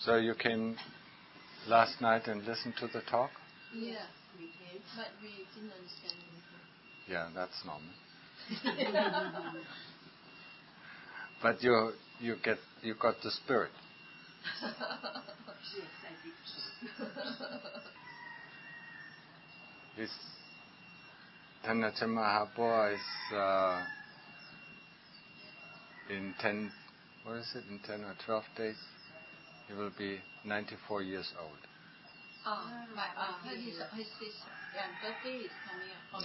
So you came last night and listened to the talk? Yeah, we came, but we didn't understand anything. Yeah, that's normal. But you got the spirit. Yes, I did. This Tanacha Mahaprabhu is in 10 or 12 days, he will be 94 years old. His birthday is coming up on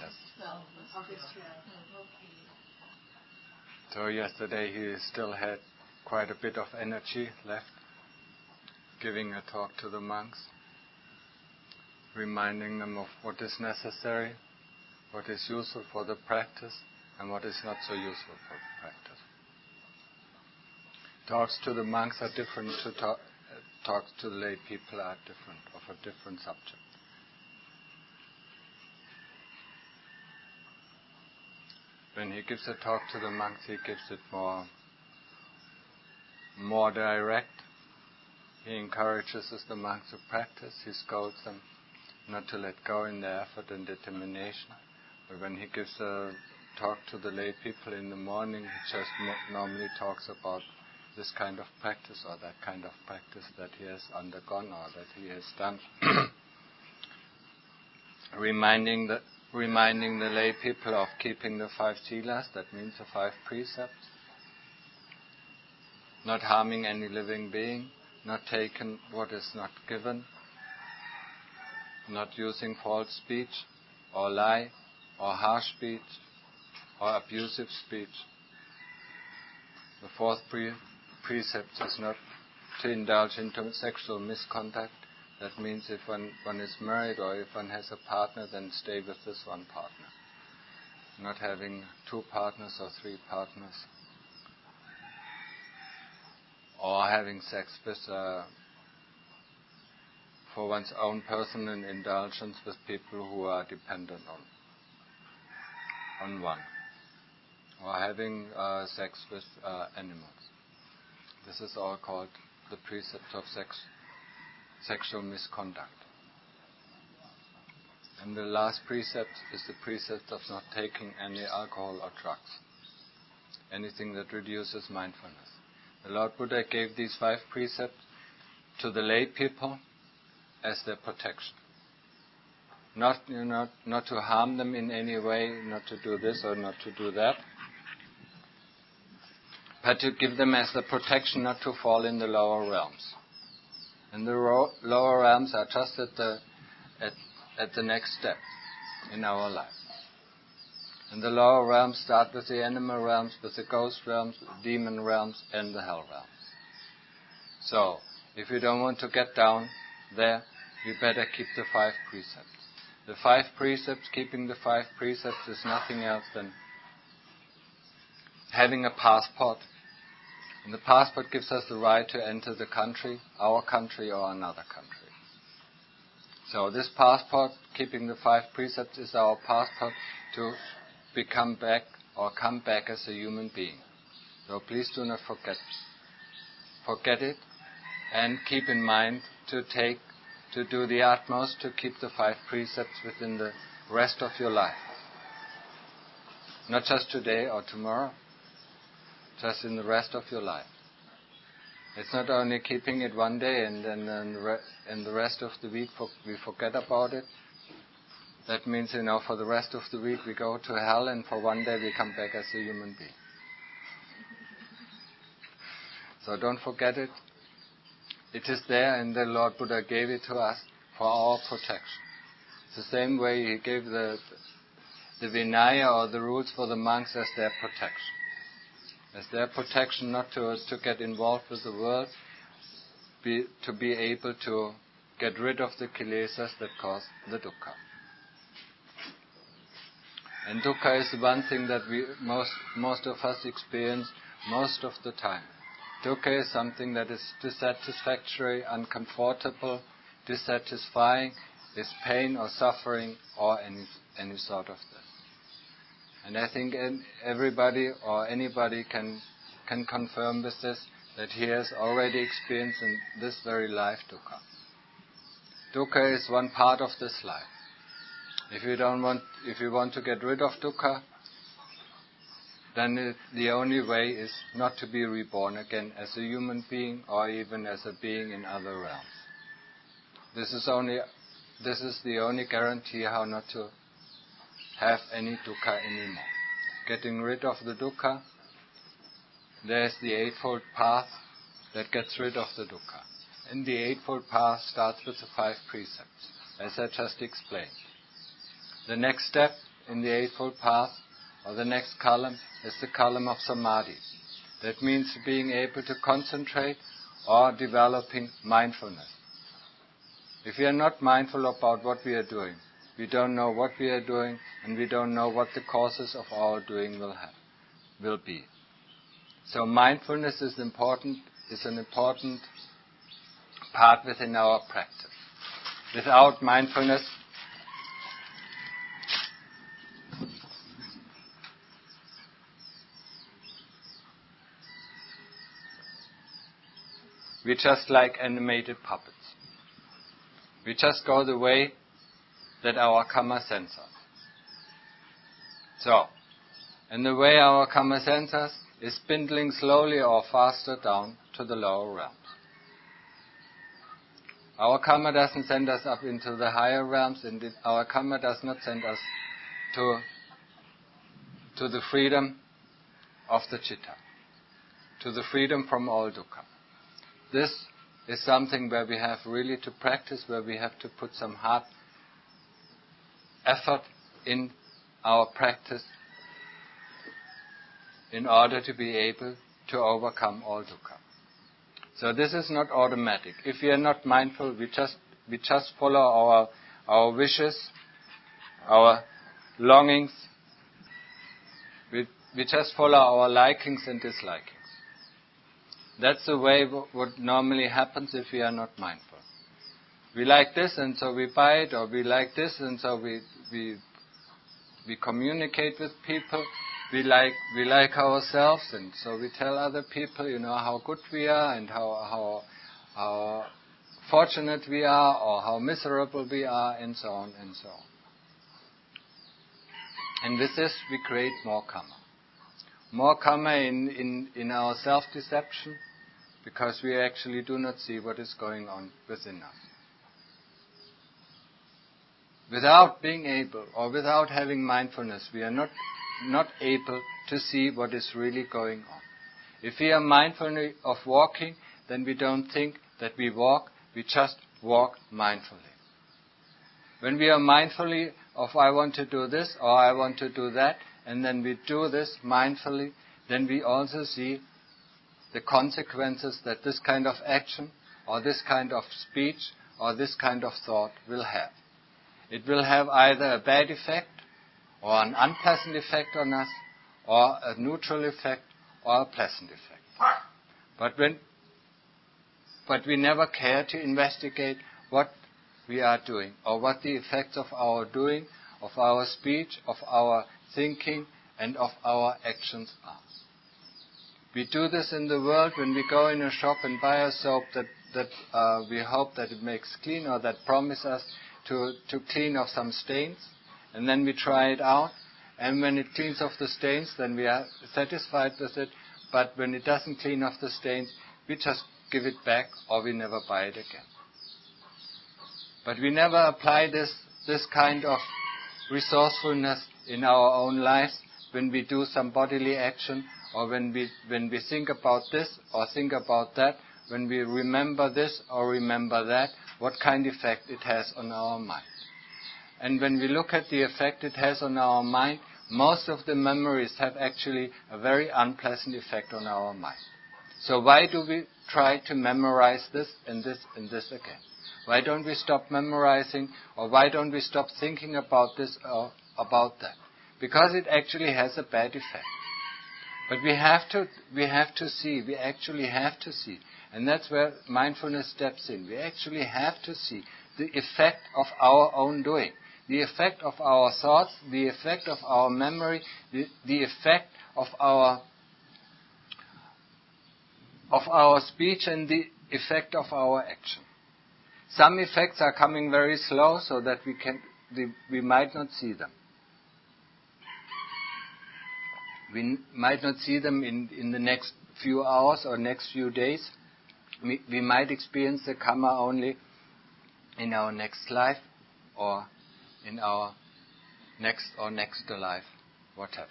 August 12. So yesterday he still had quite a bit of energy left, giving a talk to the monks, reminding them of what is necessary, what is useful for the practice, and what is not so useful for the practice. Talks to the monks are different to talks to the lay people are different, of a different subject. When he gives a talk to the monks, he gives it more direct. He encourages the monks to practice. He scolds them not to let go in their effort and determination. But when he gives a talk to the lay people in the morning, he just normally talks about this kind of practice or that kind of practice that he has undergone or that he has done. reminding the lay people of keeping the 5 silas, that means the 5 precepts, not harming any living being, not taking what is not given, not using false speech or lie or harsh speech or abusive speech. The 4th precept is not to indulge into sexual misconduct. That means if one is married or if one has a partner, then stay with this one partner. Not having 2 partners or 3 partners. Or having sex with, for one's own personal indulgence with people who are dependent on one. Or having sex with animals. This is all called the precept of sexual misconduct. And the last precept is the precept of not taking any alcohol or drugs. Anything that reduces mindfulness. The Lord Buddha gave these 5 precepts to the lay people as their protection. Not to harm them in any way, not to do this or not to do that, but to give them as the protection not to fall in the lower realms. And the lower realms are just at the next step in our life. And the lower realms start with the animal realms, with the ghost realms, the demon realms, and the hell realms. So, if you don't want to get down there, you better keep the 5 precepts. The 5 precepts, keeping the 5 precepts is nothing else than having a passport. And the passport gives us the right to enter the country, our country or another country. So this passport, keeping the 5 precepts, is our passport to come back as a human being. So please do not forget it, and keep in mind to do the utmost to keep the 5 precepts within the rest of your life. Not just today or tomorrow, just in the rest of your life. It's not only keeping it one day and then in the rest of the week we forget about it. That means, for the rest of the week we go to hell, and for one day we come back as a human being. So don't forget it. It is there, and the Lord Buddha gave it to us for our protection. It's the same way he gave the Vinaya or the rules for the monks as their protection. As their protection not to get involved with the world, to be able to get rid of the kilesas that cause the dukkha. And dukkha is the one thing that most of us experience most of the time. Dukkha is something that is dissatisfactory, uncomfortable, dissatisfying, is pain or suffering or any sort of this. And I think everybody or anybody can confirm with this, that he has already experienced in this very life dukkha. Dukkha is one part of this life. If you want to get rid of dukkha, then the only way is not to be reborn again as a human being or even as a being in other realms. This is the only guarantee how not to have any dukkha anymore. Getting rid of the dukkha, there's the Eightfold Path that gets rid of the dukkha. And the Eightfold Path starts with the 5 precepts, as I just explained. The next step in the Eightfold Path, or the next column, is the column of samadhi. That means being able to concentrate or developing mindfulness. If we are not mindful about what we are doing, we don't know what we are doing, and we don't know what the causes of our doing will be. So mindfulness is an important part within our practice. Without mindfulness, we're just like animated puppets. We just go the way that our kamma sends us. So, and the way our kamma sends us is spindling slowly or faster down to the lower realms. Our kamma doesn't send us up into the higher realms, and our kamma does not send us to the freedom of the citta, to the freedom from all dukkha. This is something where we have really to practice, where we have to put some hard effort in our practice in order to be able to overcome all dukkha. So this is not automatic. If we are not mindful, we just follow our wishes, our longings. We just follow our likings and dislikings. That's the way what normally happens if we are not mindful. We like this and so we buy it, or we like this and so we communicate with people. We like ourselves, and so we tell other people, how good we are and how fortunate we are, or how miserable we are, and so on and so on. And with this we create more kamma. More kamma in our self-deception, because we actually do not see what is going on within us. Without being able, or without having mindfulness, we are not able to see what is really going on. If we are mindful of walking, then we don't think that we walk, we just walk mindfully. When we are mindfully of I want to do this or I want to do that, and then we do this mindfully, then we also see the consequences that this kind of action or this kind of speech or this kind of thought will have. It will have either a bad effect or an unpleasant effect on us, or a neutral effect or a pleasant effect. But we never care to investigate what we are doing, or what the effects of our doing, of our speech, of our thinking, and of our actions are. We do this in the world when we go in a shop and buy a soap that we hope that it makes clean, or that promise us to clean off some stains. And then we try it out, and when it cleans off the stains, then we are satisfied with it. But when it doesn't clean off the stains, we just give it back, or we never buy it again. But we never apply this kind of resourcefulness in our own lives when we do some bodily action, or when we think about this or think about that, when we remember this or remember that, what kind of effect it has on our mind. And when we look at the effect it has on our mind, most of the memories have actually a very unpleasant effect on our mind. So why do we try to memorize this and this and this again? Why don't we stop memorizing, or why don't we stop thinking about this or about that? Because it actually has a bad effect. But we have to see, and that's where mindfulness steps in. We actually have to see the effect of our own doing, the effect of our thoughts, the effect of our memory, the effect of our of our speech and the effect of our action. Some effects are coming very slow so that we might not see them. We might not see them in the next few hours or next few days. We might experience the kamma only in our next life or in our next to life, whatever.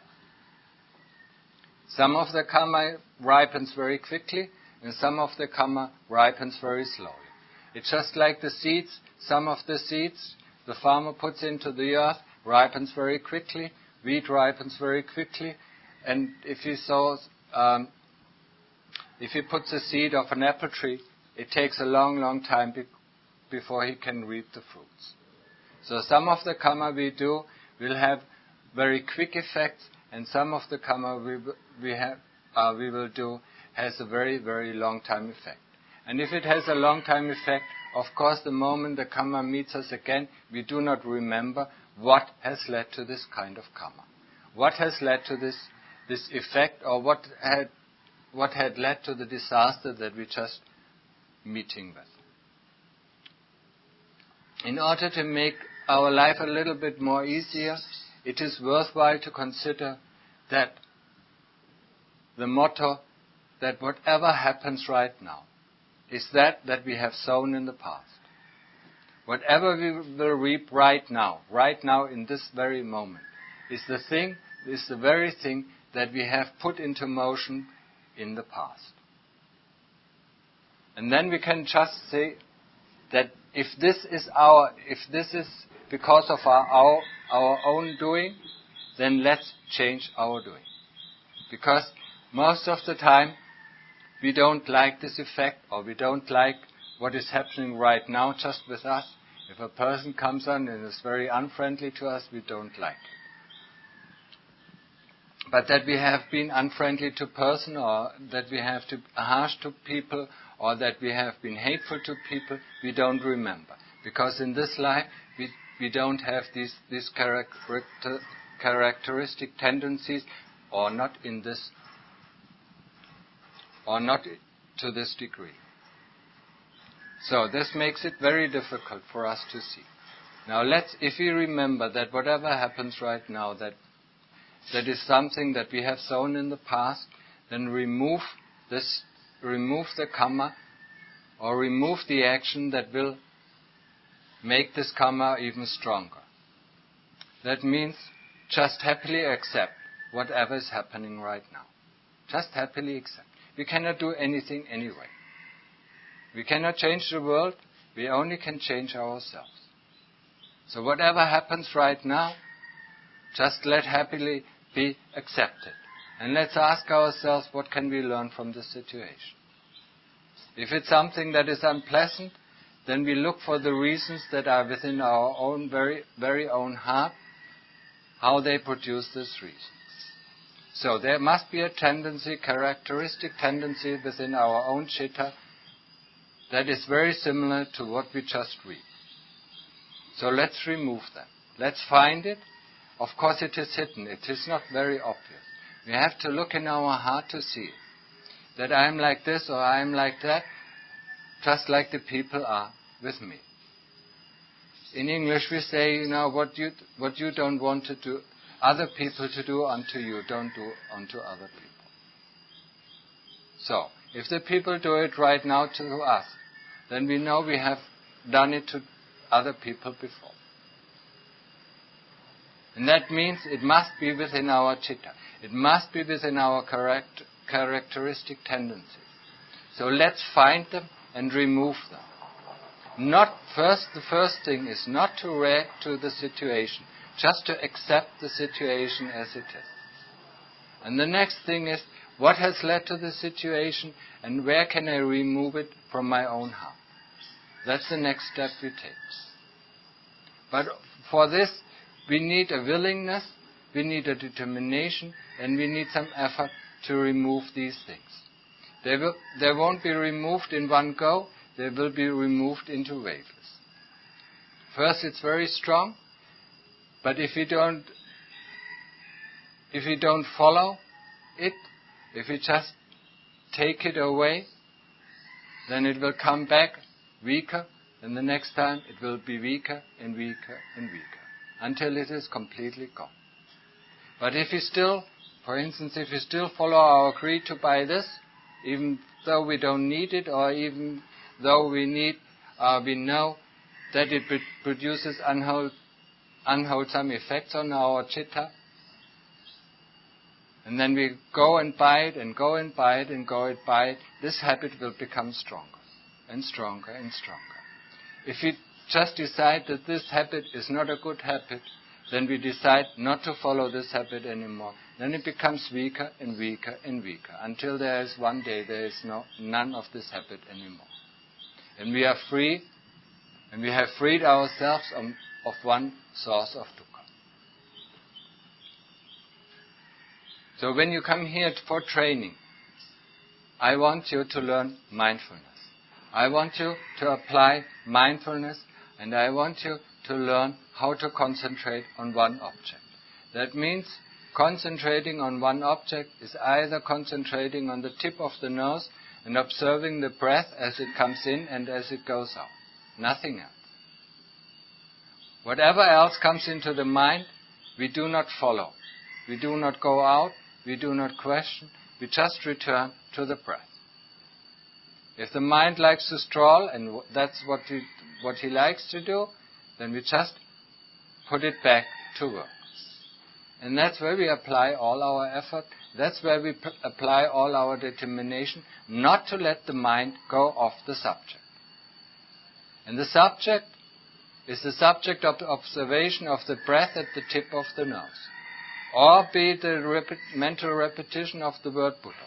Some of the kamma ripens very quickly and some of the kamma ripens very slowly. It's just like the seeds. Some of the seeds the farmer puts into the earth ripens very quickly. Wheat ripens very quickly. And if he puts a seed of an apple tree, it takes a long, long time before he can reap the fruits. So some of the kamma we do will have very quick effects, and some of the kamma we will do has a very, very long time effect. And if it has a long time effect, of course, the moment the kamma meets us again, we do not remember what has led to this kind of kamma. What has led to this effect, or what had led to the disaster that we're just meeting with. In order to make our life a little bit more easier, it is worthwhile to consider that the motto that whatever happens right now is that we have sown in the past. Whatever we will reap right now in this very moment, is the very thing that we have put into motion in the past. And then we can just say that if this is because of our own doing, then let's change our doing. Because most of the time we don't like this effect, or we don't like what is happening right now just with us. If a person comes on and is very unfriendly to us, we don't like it. But that we have been unfriendly to person, or that we have been harsh to people, or that we have been hateful to people, we don't remember. Because in this life, we don't have these characteristic tendencies, or not to this degree. So this makes it very difficult for us to see. Now if we remember that whatever happens right now, that is something that we have sown in the past, then remove the kamma, or remove the action that will make this kamma even stronger. That means just happily accept whatever is happening right now. Just happily accept. We cannot do anything anyway. We cannot change the world, we only can change ourselves. So whatever happens right now, just let happily be accepted. And let's ask ourselves, what can we learn from this situation? If it's something that is unpleasant, then we look for the reasons that are within our own very, very own heart, how they produce this reason. So there must be a characteristic tendency within our own chitta that is very similar to what we just read. So let's remove them. Let's find it. Of course it is hidden. It is not very obvious. We have to look in our heart to see it. That I am like this or I am like that, just like the people are with me. In English we say, what you don't want to do, other people to do unto you, don't do unto other people. So, if the people do it right now to us, then we know we have done it to other people before. And that means it must be within our chitta. It must be within our characteristic tendencies. So let's find them and remove them. The first thing is not to react to the situation, just to accept the situation as it is. And the next thing is, what has led to the situation and where can I remove it from my own heart? That's the next step we take. But for this, we need a willingness, we need a determination, and we need some effort to remove these things. They won't be removed in one go, they will be removed into waves. First it's very strong, but if we don't follow it, if we just take it away, then it will come back weaker, and the next time it will be weaker and weaker and weaker, until it is completely gone. But if we still, for instance, if we still follow our creed to buy this, even though we don't need it, or even though we know that it produces unwholesome effects on our chitta, and then we go and buy it and go and buy it and go and buy it, this habit will become stronger and stronger and stronger. If we just decide that this habit is not a good habit, then we decide not to follow this habit anymore. Then it becomes weaker and weaker and weaker, until there is one day there is none of this habit anymore. And we are free, and we have freed ourselves of one source of dukkha. So when you come here for training, I want you to learn mindfulness. I want you to apply mindfulness, and I want you to learn how to concentrate on one object. That means concentrating on one object is either concentrating on the tip of the nose and observing the breath as it comes in and as it goes out. Nothing else. Whatever else comes into the mind, we do not follow. We do not go out. We do not question. We just return to the breath. If the mind likes to stroll, and that's what he likes to do, then we just put it back to work. And that's where we apply all our effort. That's where we apply all our determination, not to let the mind go off the subject. And the subject is the subject of the observation of the breath at the tip of the nose, or be it the mental repetition of the word Buddha.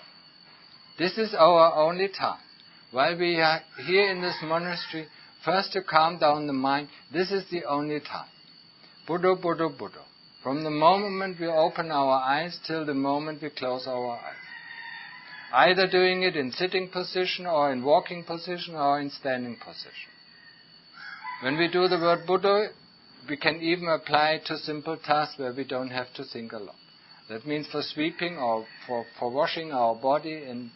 This is our only time. While we are here in this monastery, first to calm down the mind, this is the only time. Buddha, Buddha, Buddha. From the moment we open our eyes till the moment we close our eyes. Either doing it in sitting position or in walking position or in standing position. When we do the word Buddha, we can even apply it to simple tasks where we don't have to think a lot. That means for sweeping or for washing our body and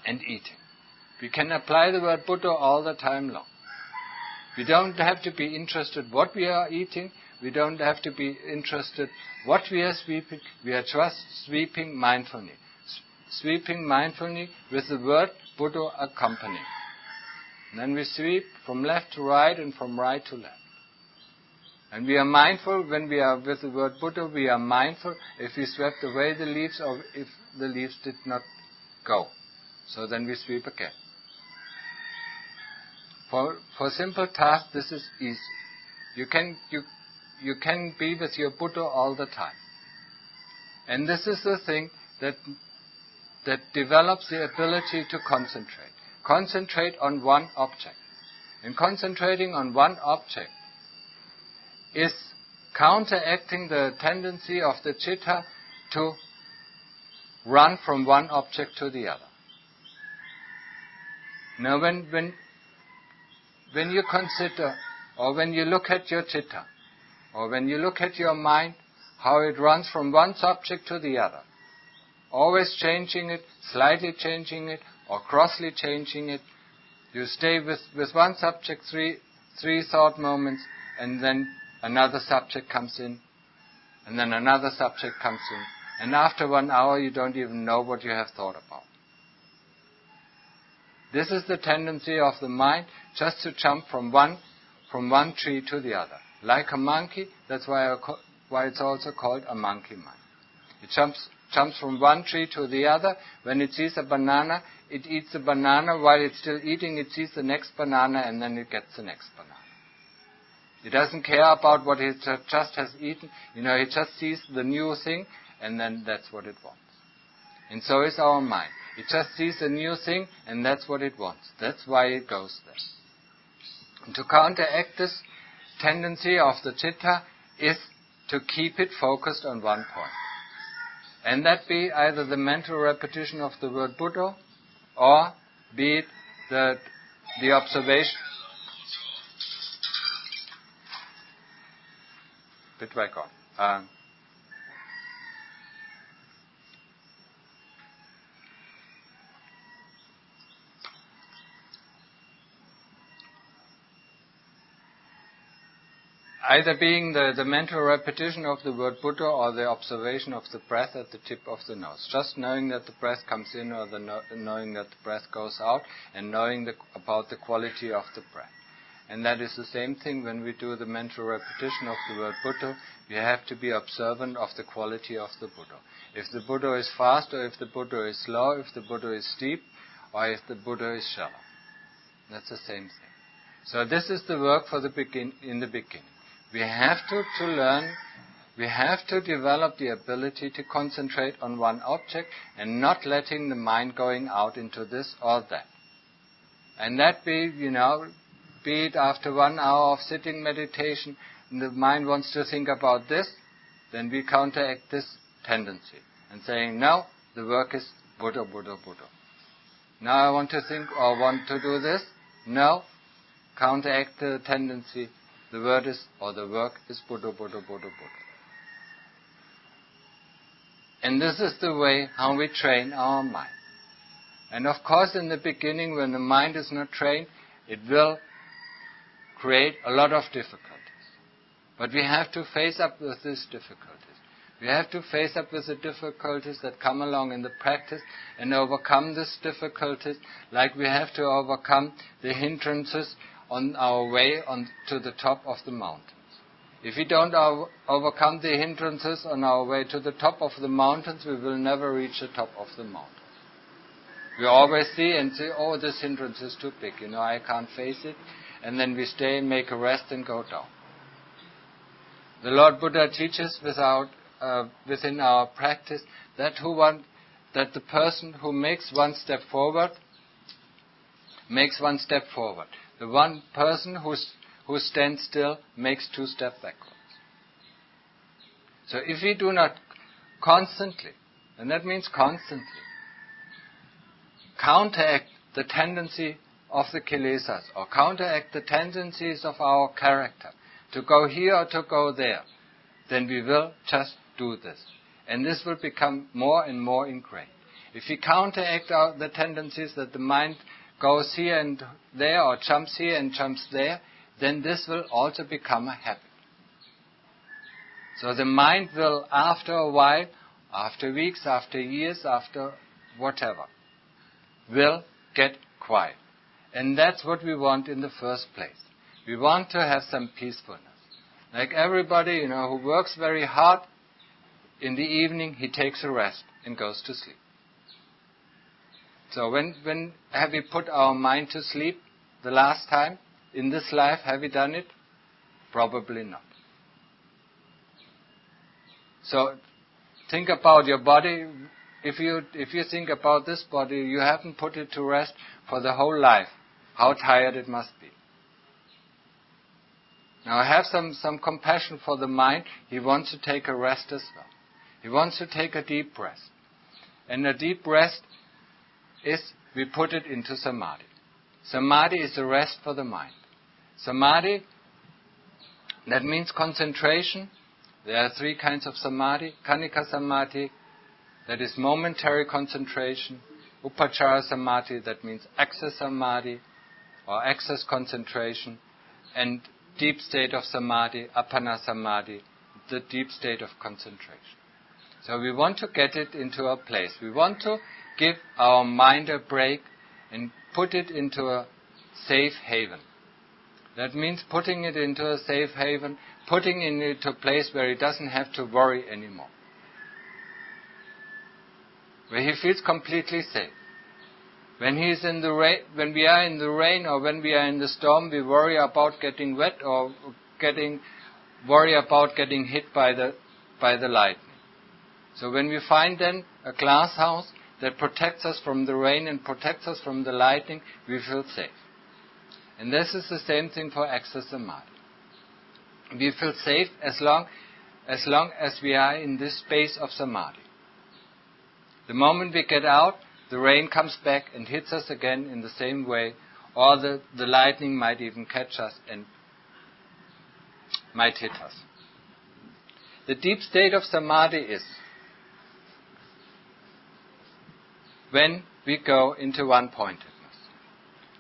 eating. We can apply the word Buddha all the time long. We don't have to be interested what we are eating. We don't have to be interested what we are sweeping. We are just sweeping mindfully. Sweeping mindfully with the word Buddha accompanying. And then we sweep from left to right and from right to left. And we are mindful when we are with the word Buddha. We are mindful if we swept away the leaves or if the leaves did not go. So then we sweep again. For simple tasks, this is easy. You can be with your Buddha all the time. And this is the thing that develops the ability to concentrate. Concentrate on one object. And concentrating on one object is counteracting the tendency of the citta to run from one object to the other. Now when you consider, or when you look at your citta, or when you look at your mind, how it runs from one subject to the other, always changing it, slightly changing it, or crossly changing it, you stay with one subject three thought moments, and then another subject comes in, and then another subject comes in, and after 1 hour you don't even know what you have thought about. This is the tendency of the mind, just to jump from one tree to the other. Like a monkey, that's why it's also called a monkey mind. It jumps from one tree to the other. When it sees a banana, it eats the banana. While it's still eating, it sees the next banana, and then it gets the next banana. It doesn't care about what it just has eaten. It just sees the new thing, and then that's what it wants. And so is our mind. It just sees a new thing, and that's what it wants. That's why it goes there. And to counteract this tendency of the citta is to keep it focused on one point. And that be either the mental repetition of the word Buddha, or be it the observation. Bit back on. either being the mental repetition of the word Buddha or the observation of the breath at the tip of the nose. Just knowing that the breath comes in or knowing that the breath goes out, and knowing about the quality of the breath. And that is the same thing when we do the mental repetition of the word Buddha. We have to be observant of the quality of the Buddha. If the Buddha is fast, or if the Buddha is slow, if the Buddha is steep, or if the Buddha is shallow. That's the same thing. So this is the work in the beginning. We have to learn, we have to develop the ability to concentrate on one object and not letting the mind going out into this or that. And that be it after 1 hour of sitting meditation, and the mind wants to think about this, then we counteract this tendency and saying, no, the work is Buddha, Buddha, Buddha. Now I want to think or want to do this. No, counteract the tendency. The work is Buddha, Buddha, Buddha, Buddha. And this is the way how we train our mind. And of course, in the beginning, when the mind is not trained, it will create a lot of difficulties. But we have to face up with these difficulties. We have to face up with the difficulties that come along in the practice and overcome these difficulties, like we have to overcome the hindrances on our way to the top of the mountains. If we don't overcome the hindrances on our way to the top of the mountains, we will never reach the top of the mountain. We always see and say, oh, this hindrance is too big, I can't face it. And then we stay and make a rest and go down. The Lord Buddha teaches within our practice that the person who makes one step forward, makes one step forward. The one person who stands still makes 2 steps backwards. So if we do not constantly, and that means constantly, counteract the tendency of the kilesas, or counteract the tendencies of our character, to go here or to go there, then we will just do this. And this will become more and more ingrained. If we counteract the tendencies that the mind goes here and there, or jumps here and jumps there, then this will also become a habit. So the mind will, after a while, after weeks, after years, after whatever, will get quiet. And that's what we want in the first place. We want to have some peacefulness. Like everybody, who works very hard, in the evening he takes a rest and goes to sleep. So when have we put our mind to sleep the last time? In this life, have we done it? Probably not. So think about your body. If you think about this body, you haven't put it to rest for the whole life. How tired it must be. Now have some compassion for the mind. He wants to take a rest as well. He wants to take a deep rest. And a deep rest is, we put it into samadhi. Samadhi is a rest for the mind. Samadhi, that means concentration. There are 3 kinds of samadhi. Khanika samadhi, that is momentary concentration. Upachara samadhi, that means access samadhi, or access concentration. And deep state of samadhi, appana samadhi, the deep state of concentration. So we want to get it into a place. We want to give our mind a break and put it into a safe haven. That means putting it into a safe haven, putting it into a place where he doesn't have to worry anymore. Where he feels completely safe. When he is in the rain, when we are in the rain or when we are in the storm, we worry about getting wet or worry about getting hit by the lightning. So when we find then a glass house that protects us from the rain and protects us from the lightning, we feel safe. And this is the same thing for access samadhi. We feel safe as long as we are in this space of samadhi. The moment we get out, the rain comes back and hits us again in the same way, or the lightning might even catch us and might hit us. The deep state of samadhi is when we go into one-pointedness.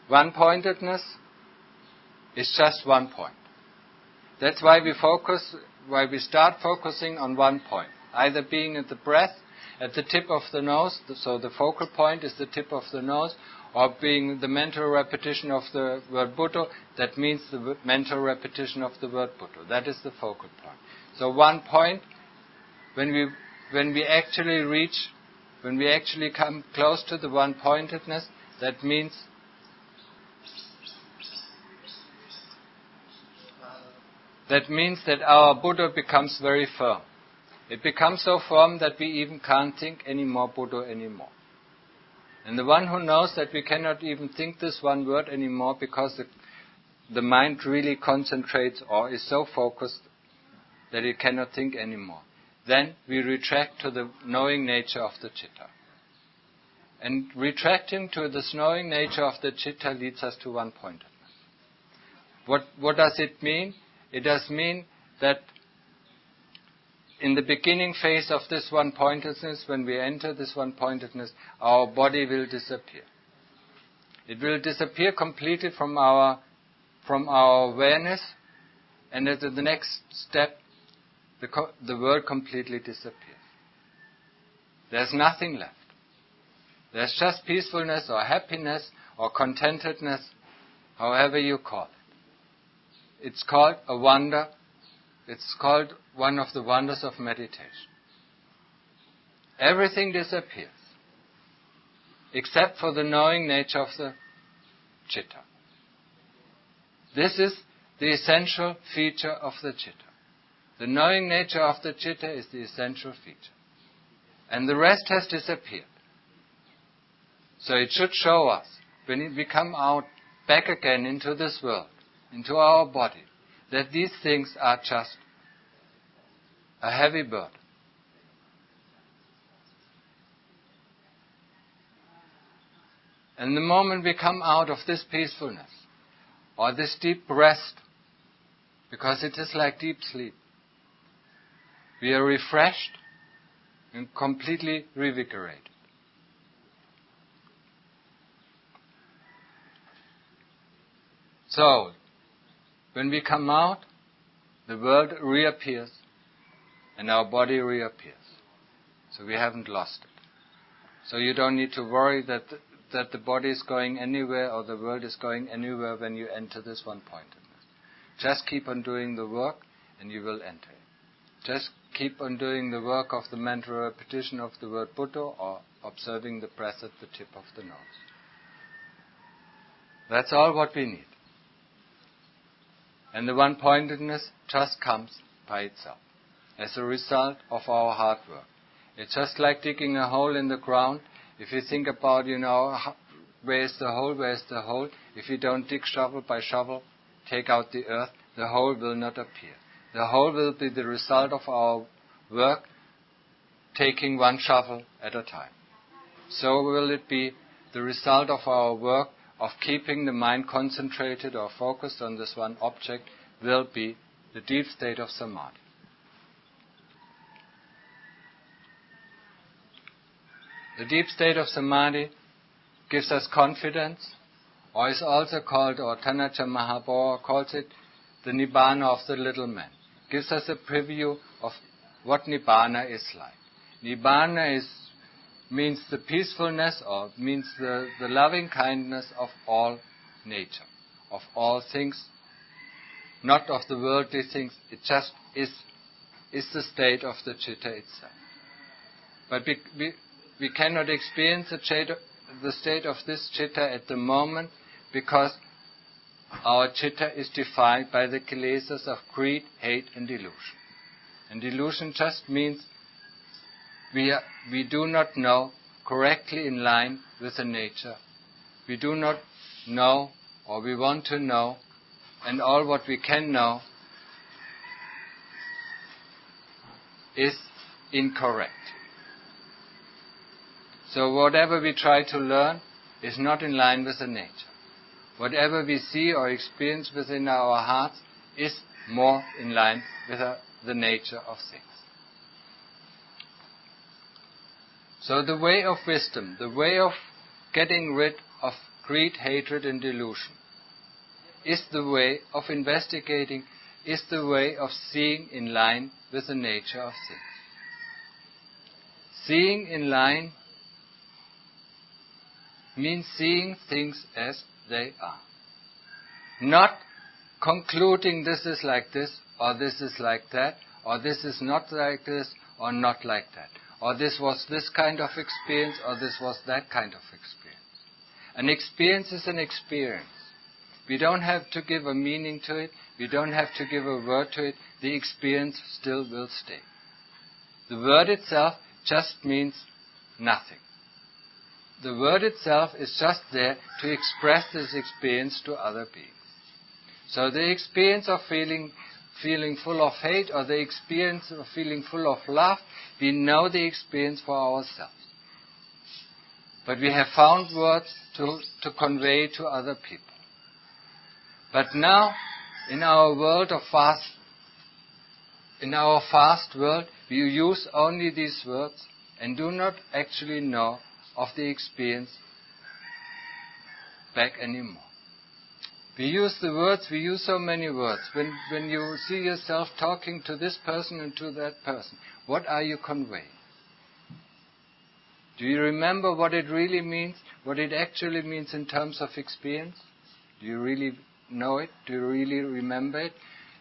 One-pointedness is just one point. That's why we start focusing on one point, either being at the breath, at the tip of the nose, so the focal point is the tip of the nose, or being the mental repetition of the word Buddha, that means the mental repetition of the word Buddha. That is the focal point. So one point, when we actually come close to the one-pointedness, that means that our Buddha becomes very firm. It becomes so firm that we even can't think any more Buddha anymore. And the one who knows that we cannot even think this one word anymore because the mind really concentrates or is so focused that it cannot think anymore, then we retract to the knowing nature of the citta. And retracting to this knowing nature of the citta leads us to one-pointedness. What does it mean? It does mean that in the beginning phase of this one-pointedness, when we enter this one-pointedness, our body will disappear. It will disappear completely from our awareness, and at the next step, the world completely disappears. There's nothing left. There's just peacefulness or happiness or contentedness, however you call it. It's called a wonder. It's called one of the wonders of meditation. Everything disappears, except for the knowing nature of the citta. This is the essential feature of the citta. The knowing nature of the citta is the essential feature. And the rest has disappeared. So it should show us, when we come out back again into this world, into our body, that these things are just a heavy burden. And the moment we come out of this peacefulness, or this deep rest, because it is like deep sleep, we are refreshed and completely revigorated. So, when we come out, the world reappears and our body reappears. So we haven't lost it. So you don't need to worry that the body is going anywhere or the world is going anywhere when you enter this one-pointedness. Just keep on doing the work and you will enter it. Just keep on doing the work of the mental repetition of the word Buddha or observing the breath at the tip of the nose. That's all what we need. And the one-pointedness just comes by itself, as a result of our hard work. It's just like digging a hole in the ground. If you think about, where's the hole? If you don't dig shovel by shovel, take out the earth, the hole will not appear. The hole will be the result of our work, taking one shovel at a time. So will it be the result of our work of keeping the mind concentrated or focused on this one object, will be the deep state of samadhi. The deep state of samadhi gives us confidence, or is also called, or Tanacha Mahabhava calls it, the Nibbana of the little man. Gives us a preview of what Nibbana is like. Nibbana means the peacefulness, or means the loving kindness of all nature, of all things, not of the worldly things. It just is the state of the citta itself. But we cannot experience the state of this citta at the moment because our citta is defined by the kilesas of greed, hate and delusion. And delusion just means we do not know correctly in line with the nature. We do not know, or we want to know, and all what we can know is incorrect. So whatever we try to learn is not in line with the nature. Whatever we see or experience within our hearts is more in line with the nature of things. So the way of wisdom, the way of getting rid of greed, hatred and delusion, is the way of investigating is the way of seeing in line with the nature of things. Seeing in line means seeing things as they are. Not concluding this is like this, or this is like that, or this is not like this, or not like that. Or this was this kind of experience, or this was that kind of experience. An experience is an experience. We don't have to give a meaning to it. We don't have to give a word to it. The experience still will stay. The word itself just means nothing. The word itself is just there to express this experience to other beings. So the experience of feeling full of hate, or the experience of feeling full of love, we know the experience for ourselves. But we have found words to convey to other people. But now, in our fast world, we use only these words and do not actually know of the experience back anymore. We use the words, we use so many words. When you see yourself talking to this person and to that person, what are you conveying? Do you remember what it really means, what it actually means in terms of experience? Do you really know it? Do you really remember it?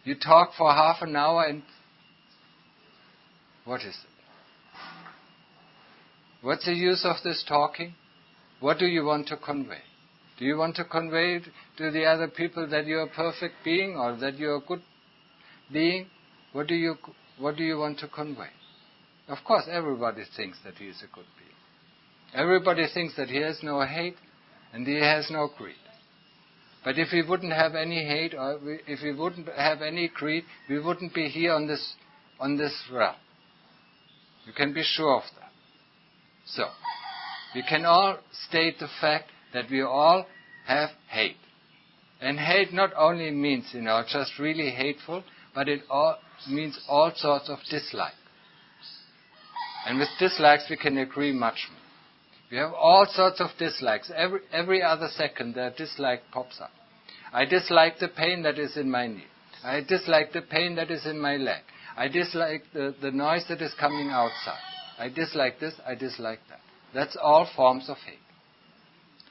You talk for half an hour and what is it? What's the use of this talking? What do you want to convey? Do you want to convey to the other people that you're a perfect being or that you're a good being? What do you want to convey? Of course, everybody thinks that he is a good being. Everybody thinks that he has no hate and he has no greed. But if we wouldn't have any hate or if we wouldn't have any greed, we wouldn't be here on this realm. You can be sure of that. So, we can all state the fact that we all have hate. And hate not only means, just really hateful, but it all means all sorts of dislike. And with dislikes we can agree much more. We have all sorts of dislikes. Every other second a dislike pops up. I dislike the pain that is in my knee. I dislike the pain that is in my leg. I dislike the noise that is coming outside. I dislike this, I dislike that. That's all forms of hate.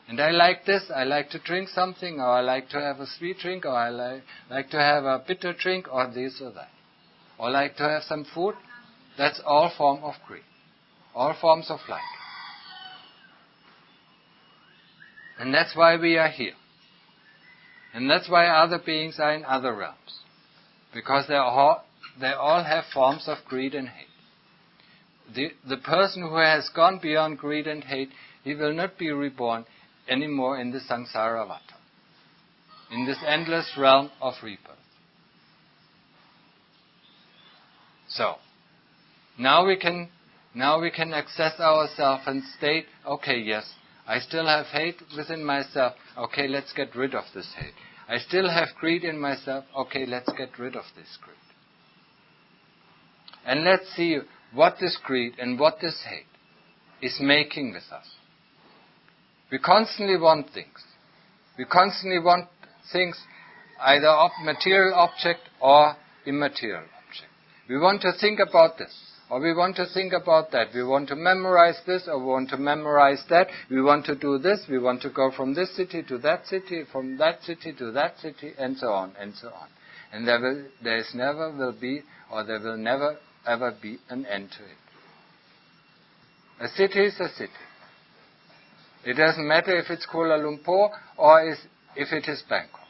And I like this, I like to drink something, or I like to have a sweet drink, or I like to have a bitter drink, or this or that. Or like to have some food. That's all form of greed. All forms of like. And that's why we are here. And that's why other beings are in other realms. Because they all have forms of greed and hate. The person who has gone beyond greed and hate, he will not be reborn anymore in the samsara vata, in this endless realm of rebirth. So, now we can access ourselves and state, okay, yes, I still have hate within myself. Okay, let's get rid of this hate. I still have greed in myself. Okay, let's get rid of this greed. And let's see what this greed and what this hate is making with us. We constantly want things. We constantly want things, either of material object or immaterial object. We want to think about this, or we want to think about that. We want to memorize this, or we want to memorize that. We want to do this. We want to go from this city to that city, from that city to that city, and so on, and so on. And there will never ever be an end to it. A city is a city. It doesn't matter if it's Kuala Lumpur or if it is Bangkok.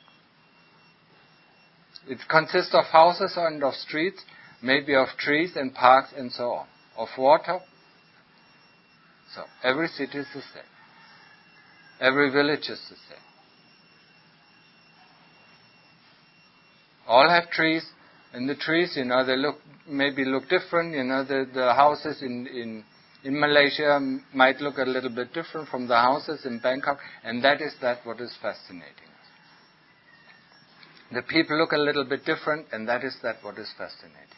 It consists of houses and of streets, maybe of trees and parks and so on, of water. So, every city is the same. Every village is the same. All have trees, and the trees, they look different. The houses in Malaysia might look a little bit different from the houses in Bangkok, and that is what is fascinating us. The people look a little bit different, and that is what is fascinating us.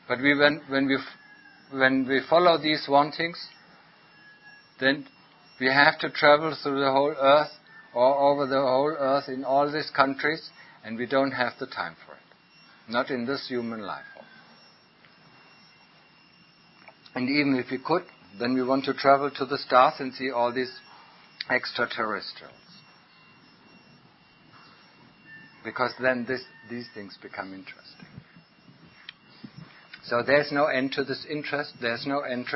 But when we follow these wantings, then we have to travel through the whole earth, or over the whole earth in all these countries, and we don't have the time for it. Not in this human life. And even if we could, then we want to travel to the stars and see all these extraterrestrials. Because then these things become interesting. So there's no end to this interest. There's no end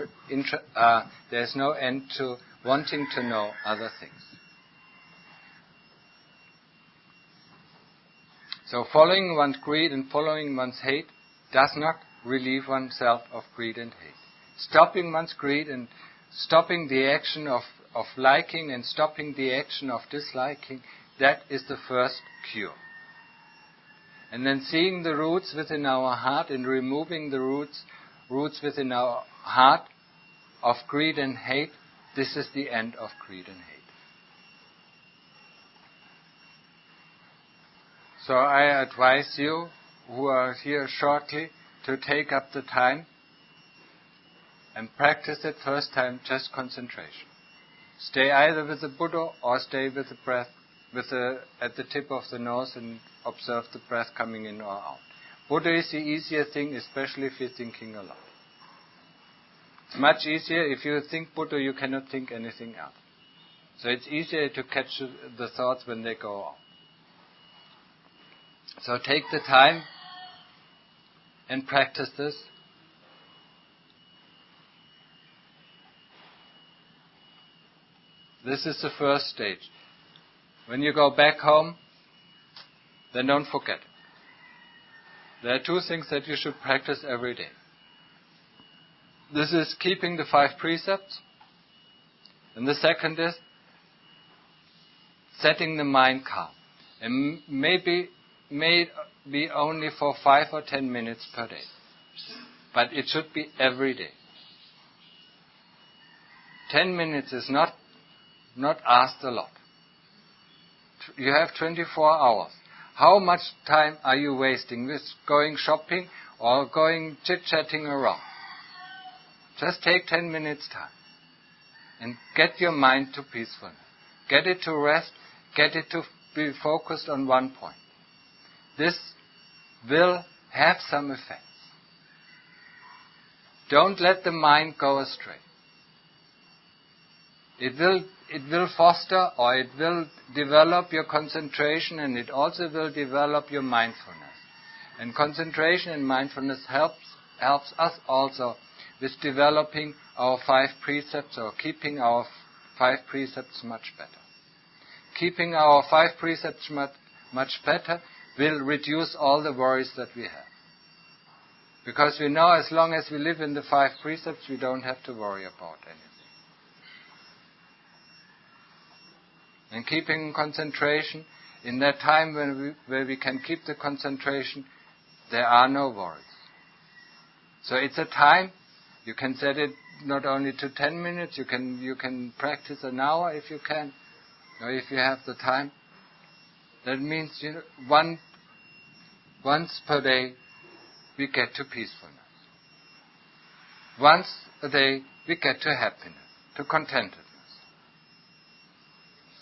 to wanting to know other things. So following one's greed and following one's hate does not relieve oneself of greed and hate. Stopping one's greed and stopping the action of liking and stopping the action of disliking, that is the first cure. And then seeing the roots within our heart and removing the roots within our heart of greed and hate, this is the end of greed and hate. So I advise you who are here shortly to take up the time and practice it first time, just concentration. Stay either with the Buddha or stay with the breath at the tip of the nose and observe the breath coming in or out. Buddha is the easier thing, especially if you're thinking a lot. It's much easier. If you think Buddha, you cannot think anything else. So it's easier to catch the thoughts when they go out. So take the time and practice this. This is the first stage. When you go back home, then don't forget. There are 2 things that you should practice every day. This is keeping the 5 precepts. And the second is setting the mind calm. And may be only for 5 or 10 minutes per day. But it should be every day. 10 minutes is not asked a lot. You have 24 hours. How much time are you wasting with going shopping or going chit-chatting around? Just take 10 minutes time and get your mind to peacefulness. Get it to rest. Get it to be focused on one point. This will have some effects. Don't let the mind go astray. It will foster or it will develop your concentration, and it also will develop your mindfulness. And concentration and mindfulness helps us also with developing our 5 precepts or keeping our 5 precepts much better. Keeping our 5 precepts much better will reduce all the worries that we have. Because we know as long as we live in the 5 precepts, we don't have to worry about anything. And keeping concentration, in that time where we can keep the concentration, there are no worries. So it's a time, you can set it not only to 10 minutes, you can practice an hour if you can, or if you have the time. That means once per day we get to peacefulness. Once a day we get to happiness, to contentedness.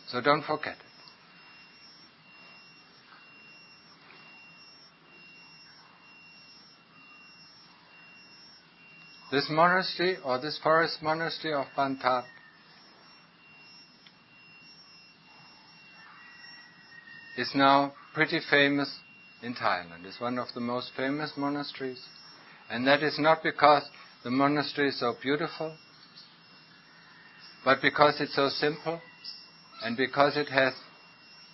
So don't forget it. This monastery or this forest monastery of Bantat is now pretty famous in Thailand. It's one of the most famous monasteries. And that is not because the monastery is so beautiful, but because it's so simple and because it has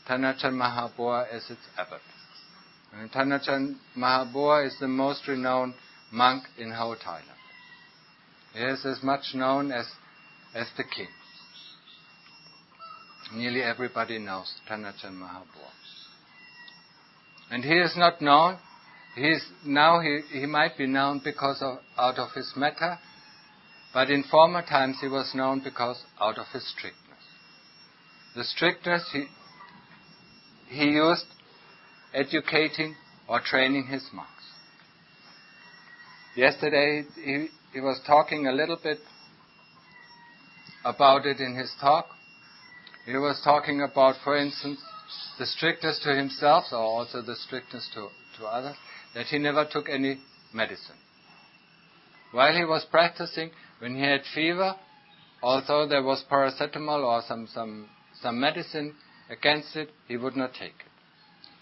Thanachart Mahabua as its abbot. And Thanachart Mahabua is the most renowned monk in whole Thailand. He is as much known as the king. Nearly everybody knows Thanachart Mahabua. And he is not known. He might be known because out of his metta, but in former times he was known because out of his strictness. The strictness he used educating or training his monks. Yesterday he was talking a little bit about it in his talk. He was talking about, for instance, the strictness to himself, or also the strictness to others, that he never took any medicine. While he was practicing, when he had fever, although there was paracetamol or some medicine against it, he would not take it.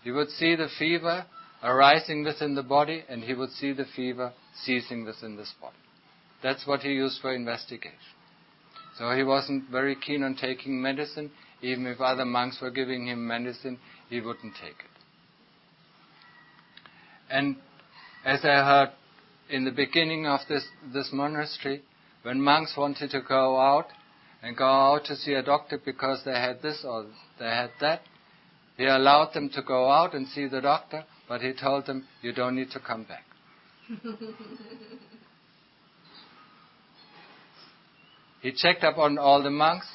He would see the fever arising within the body, and he would see the fever ceasing within this body. That's what he used for investigation. So he wasn't very keen on taking medicine. Even if other monks were giving him medicine, he wouldn't take it. And as I heard in the beginning of this monastery, when monks wanted to go out to see a doctor because they had this or they had that, he allowed them to go out and see the doctor, but he told them, you don't need to come back. He checked up on all the monks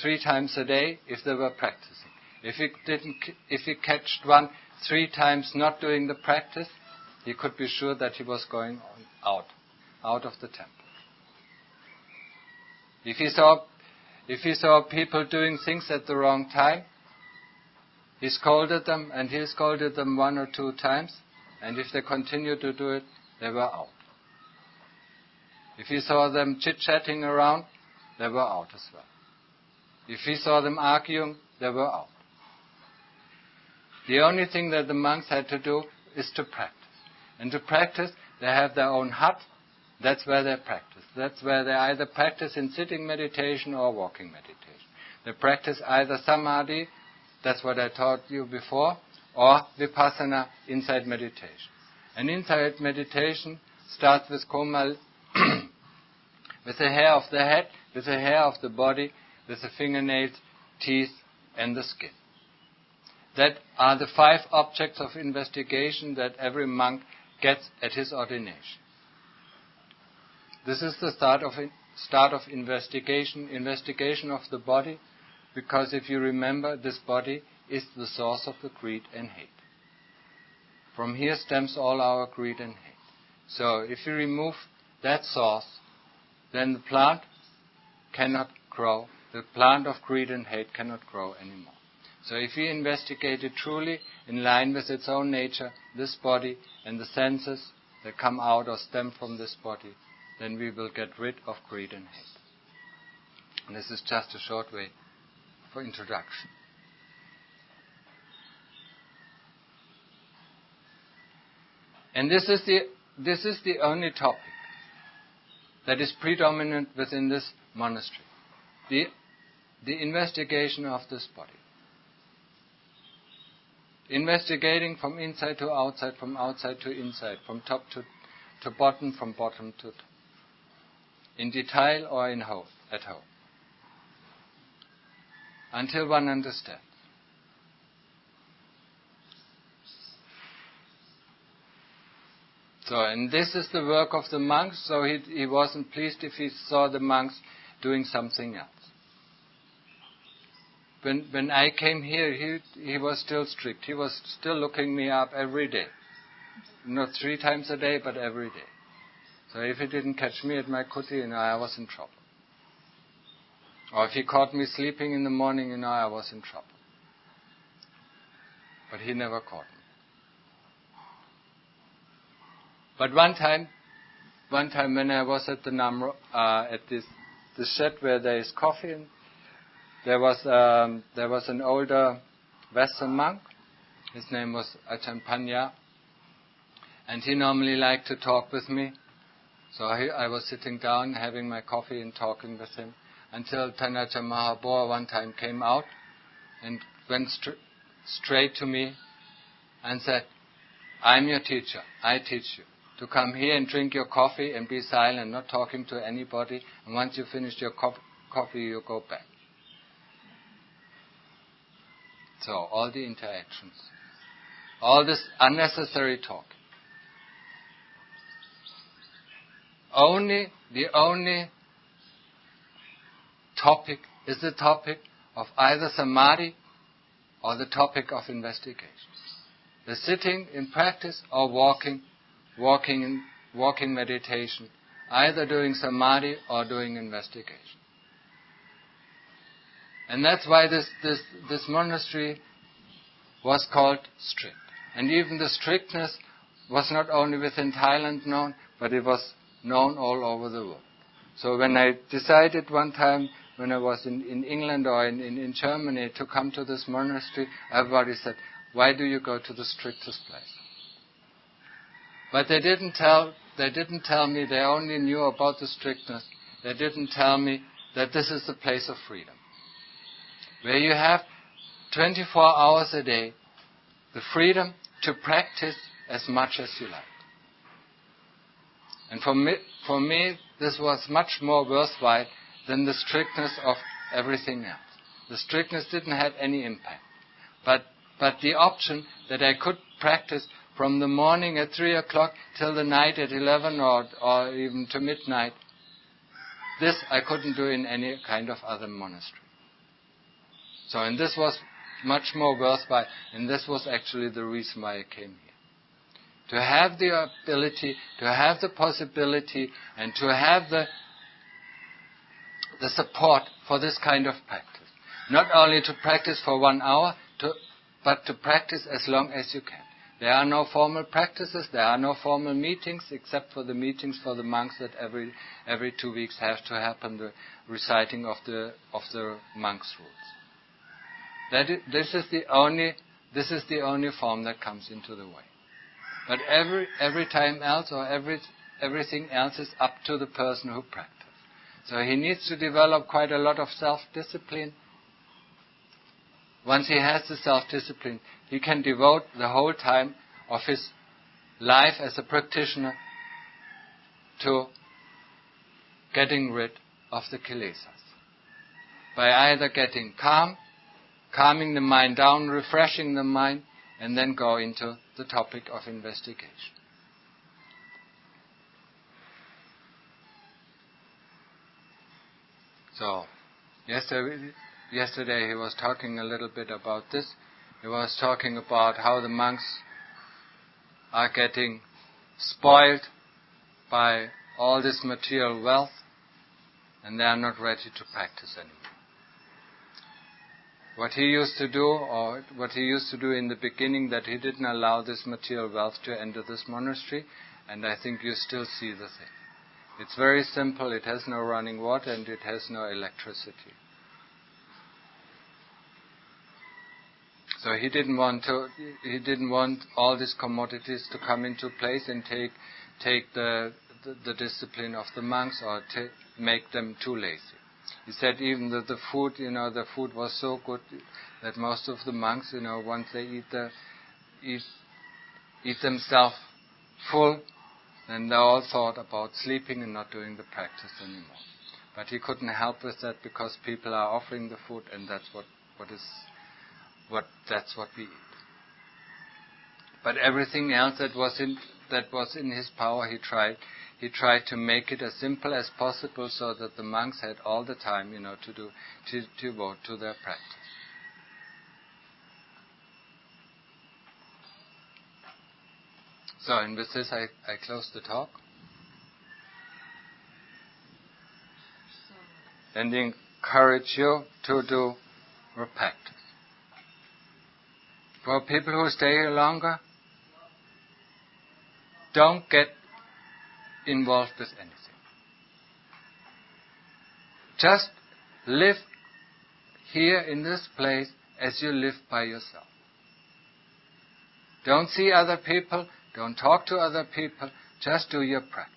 3 times a day if they were practicing. If he catched one 3 times not doing the practice, he could be sure that he was going out of the temple. If he saw people doing things at the wrong time, he scolded them, and he scolded them 1 or 2 times, and if they continued to do it, they were out. If he saw them chit-chatting around, they were out as well. If he saw them arguing, they were out. The only thing that the monks had to do is to practice. And to practice, they have their own hut. That's where they practice. That's where they either practice in sitting meditation or walking meditation. They practice either samadhi, that's what I taught you before, or vipassana, inside meditation. And inside meditation starts with kamma, with the hair of the head, with the hair of the body, with the fingernails, teeth, and the skin. That are the 5 objects of investigation that every monk gets at his ordination. This is the start of investigation of the body, because if you remember, this body is the source of the greed and hate. From here stems all our greed and hate. So if you remove that source, then the plant cannot grow. The plant of greed and hate cannot grow anymore. So if we investigate it truly in line with its own nature, this body and the senses that come out or stem from this body, then we will get rid of greed and hate. And this is just a short way for introduction. And this is the only topic that is predominant within this monastery. The investigation of this body. Investigating from inside to outside, from outside to inside, from top to bottom, from bottom to top. In detail or at home. Until one understands. So, and this is the work of the monks, so he wasn't pleased if he saw the monks doing something else. When I came here, he was still strict. He was still looking me up every day. Not 3 times a day, but every day. So if he didn't catch me at my kuti, I was in trouble. Or if he caught me sleeping in the morning, I was in trouble. But he never caught me. But one time when I was at the Namro, at this shed where there is coffee, there was an older Western monk. His name was Ajahn Panya, and he normally liked to talk with me. So I was sitting down, having my coffee and talking with him, until Tanaja Mahabor one time came out and went straight to me and said, "I'm your teacher. I teach you to come here and drink your coffee and be silent, not talking to anybody. And once you finish your coffee, you go back." So all the interactions, all this unnecessary talk. The only topic is the topic of either samadhi or the topic of investigation. The sitting in practice or walking meditation, either doing samadhi or doing investigation. And that's why this monastery was called strict. And even the strictness was not only within Thailand known, but it was known all over the world. So when I decided one time, when I was in England or in Germany, to come to this monastery, everybody said, "Why do you go to the strictest place?" But they didn't tell me, they only knew about the strictness. They didn't tell me that this is the place of freedom, where you have 24 hours a day the freedom to practice as much as you like. And for me, this was much more worthwhile than the strictness of everything else. The strictness didn't have any impact. But the option that I could practice from the morning at 3 o'clock till the night at 11 or even to midnight, this I couldn't do in any kind of other monastery. So, and this was much more worthwhile, and this was actually the reason why I came here. To have the ability, to have the possibility, and to have the support for this kind of practice. Not only to practice for 1 hour, but to practice as long as you can. There are no formal practices, there are no formal meetings, except for the meetings for the monks that every 2 weeks have to happen, the reciting of the monks' rules. This is the only form that comes into the way. But every time else or everything else is up to the person who practices. So he needs to develop quite a lot of self-discipline. Once he has the self-discipline, he can devote the whole time of his life as a practitioner to getting rid of the kilesas. By either getting calming the mind down, refreshing the mind, and then go into the topic of investigation. So, yesterday he was talking a little bit about this. He was talking about how the monks are getting spoiled by all this material wealth, and they are not ready to practice anymore. What he used to do in the beginning, that he didn't allow this material wealth to enter this monastery, and I think you still see the thing. It's very simple, it has no running water and it has no electricity. So he didn't want all these commodities to come into place and take the discipline of the monks or make them too lazy. He said even that the food was so good that most of the monks, once they eat themselves full, then they all thought about sleeping and not doing the practice anymore. But he couldn't help with that because people are offering the food, and that's what we eat. But everything else that was in his power, he tried to make it as simple as possible, so that the monks had all the time, to devote to their practice. So, and with this, I close the talk. And encourage you to do your practice. For people who stay here longer, don't get involved with anything. Just live here in this place as you live by yourself. Don't see other people, don't talk to other people, just do your practice.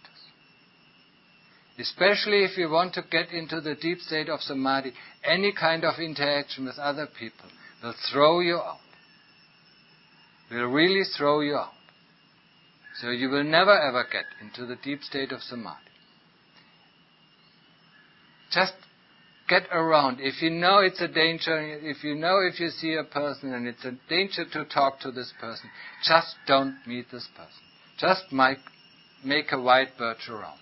Especially if you want to get into the deep state of samadhi, any kind of interaction with other people will throw you out. Will really throw you out. So you will never ever get into the deep state of samadhi. Just get around. If you know it's a danger, if you see a person and it's a danger to talk to this person, just don't meet this person. Just make a white birch around.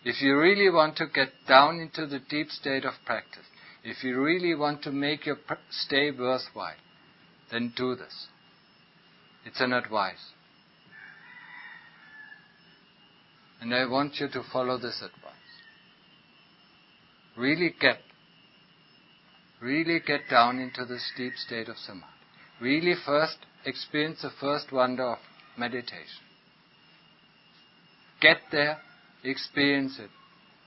If you really want to get down into the deep state of practice, if you really want to make your stay worthwhile, then do this. It's an advice. And I want you to follow this advice. Really Really get down into this deep state of samadhi. Really first experience the first wonder of meditation. Get there, experience it.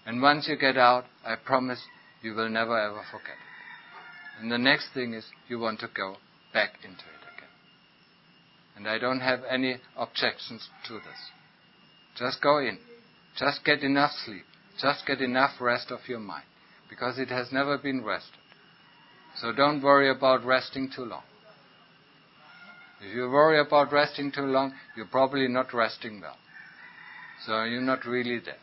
And once you get out, I promise you will never ever forget it. And the next thing is you want to go back into it again. And I don't have any objections to this. Just go in. Just get enough sleep. Just get enough rest of your mind. Because it has never been rested. So don't worry about resting too long. If you worry about resting too long, you're probably not resting well. So you're not really there.